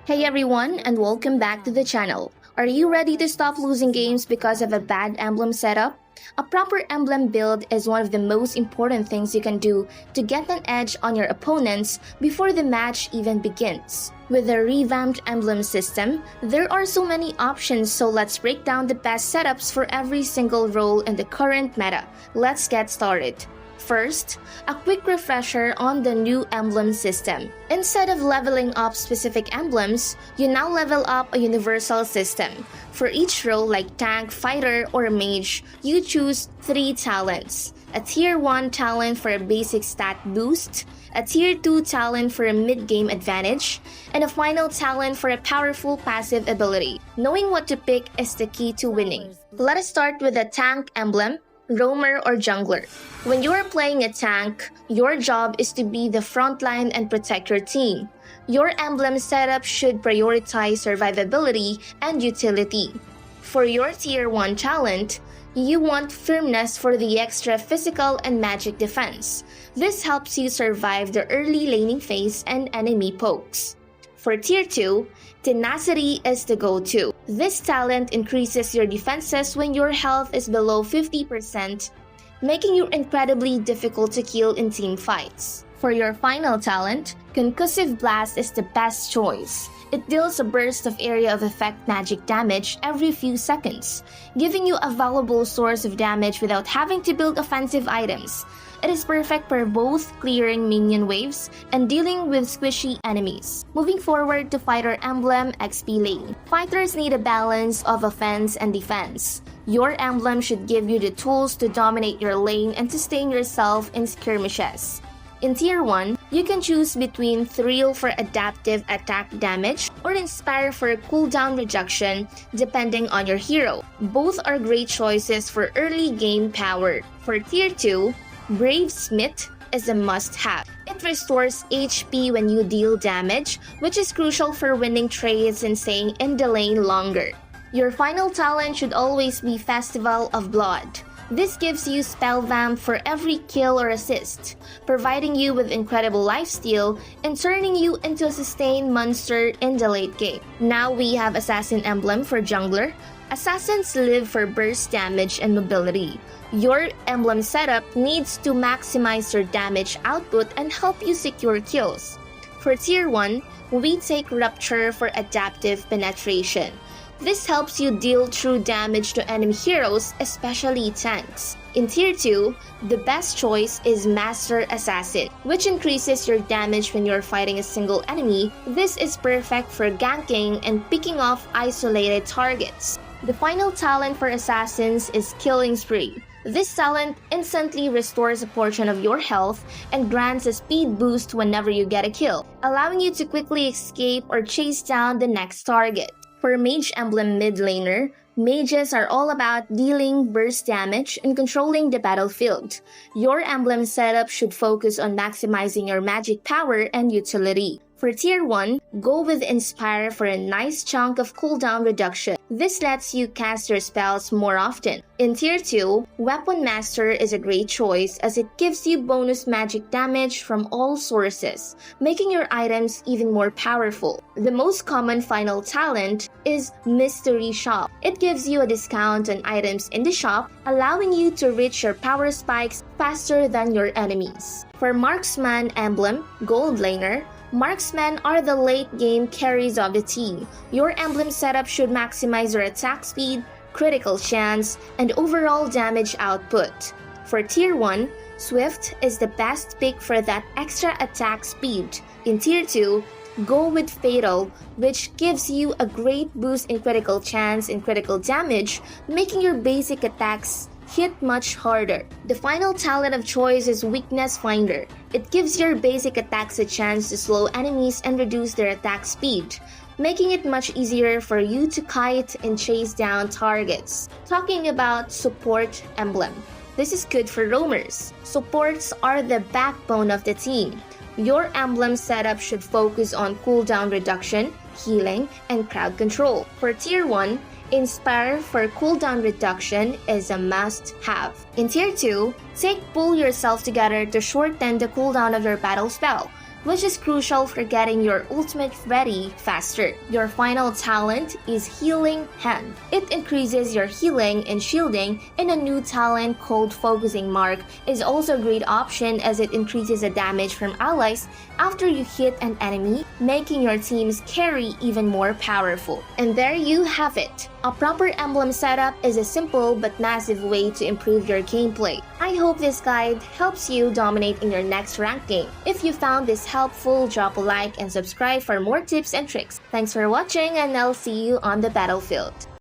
Hey everyone, and welcome back to the channel. Are you ready to stop losing games because of a bad emblem setup? A proper emblem build is one of the most important things you can do to get an edge on your opponents before the match even begins. With a revamped emblem system, there are so many options, so let's break down the best setups for every single role in the current meta. Let's get started. First, a quick refresher on the new emblem system. Instead of leveling up specific emblems, you now level up a universal system. For each role like tank, fighter, or mage, you choose 3 talents. A tier 1 talent for a basic stat boost, a tier 2 talent for a mid-game advantage, and a final talent for a powerful passive ability. Knowing what to pick is the key to winning. Let us start with the tank emblem, roamer, or jungler. When you are playing a tank, your job is to be the front line and protect your team. Your emblem setup should prioritize survivability and utility. For your tier 1 talent, you want firmness for the extra physical and magic defense. This helps you survive the early laning phase and enemy pokes. For tier 2, tenacity is the go-to. This talent increases your defenses when your health is below 50%, making you incredibly difficult to kill in team fights. For your final talent, concussive blast is the best choice. It deals a burst of area of effect magic damage every few seconds, giving you a valuable source of damage without having to build offensive items. It is perfect for both clearing minion waves and dealing with squishy enemies. Moving forward to Fighter Emblem XP lane. Fighters need a balance of offense and defense. Your emblem should give you the tools to dominate your lane and sustain yourself in skirmishes. In Tier 1, you can choose between Thrill for adaptive attack damage or Inspire for cooldown reduction depending on your hero. Both are great choices for early game power. For Tier 2, Brave Smith is a must-have. It restores HP when you deal damage, which is crucial for winning trades and staying in the lane longer. Your final talent should always be Festival of Blood. This gives you spell vamp for every kill or assist, providing you with incredible lifesteal and turning you into a sustained monster in the late game. Now we have Assassin Emblem for jungler. Assassins live for burst damage and mobility. Your emblem setup needs to maximize your damage output and help you secure kills. For Tier 1, we take Rupture for adaptive penetration. This helps you deal true damage to enemy heroes, especially tanks. In Tier 2, the best choice is Master Assassin, which increases your damage when you're fighting a single enemy. This is perfect for ganking and picking off isolated targets. The final talent for Assassins is Killing Spree. This talent instantly restores a portion of your health and grants a speed boost whenever you get a kill, allowing you to quickly escape or chase down the next target. For Mage Emblem mid laner, mages are all about dealing burst damage and controlling the battlefield. Your emblem setup should focus on maximizing your magic power and utility. For Tier 1, go with Inspire for a nice chunk of cooldown reduction. This lets you cast your spells more often. In Tier 2, Weapon Master is a great choice as it gives you bonus magic damage from all sources, making your items even more powerful. The most common final talent is Mystery Shop. It gives you a discount on items in the shop, allowing you to reach your power spikes faster than your enemies. For Marksman Emblem, Gold Laner, Marksmen are the late-game carries of the team. Your emblem setup should maximize your attack speed, critical chance, and overall damage output. For Tier 1, Swift is the best pick for that extra attack speed. In Tier 2, go with Fatal, which gives you a great boost in critical chance and critical damage, making your basic attacks hit much harder. The final talent of choice is Weakness Finder. It gives your basic attacks a chance to slow enemies and reduce their attack speed, making it much easier for you to kite and chase down targets. Talking about Support Emblem. This is good for roamers. Supports are the backbone of the team. Your emblem setup should focus on cooldown reduction, healing, and crowd control. For Tier 1, Inspire for cooldown reduction is a must-have. In Tier 2, take Pull Yourself Together to shorten the cooldown of your battle spell. which is crucial for getting your ultimate ready faster. Your final talent is Healing Hand. It increases your healing and shielding, and a new talent called Focusing Mark is also a great option as it increases the damage from allies after you hit an enemy, making your team's carry even more powerful. And there you have it. A proper emblem setup is a simple but massive way to improve your gameplay. I hope this guide helps you dominate in your next ranked game. If you found this helpful, drop a like and subscribe for more tips and tricks. Thanks for watching, and I'll see you on the battlefield.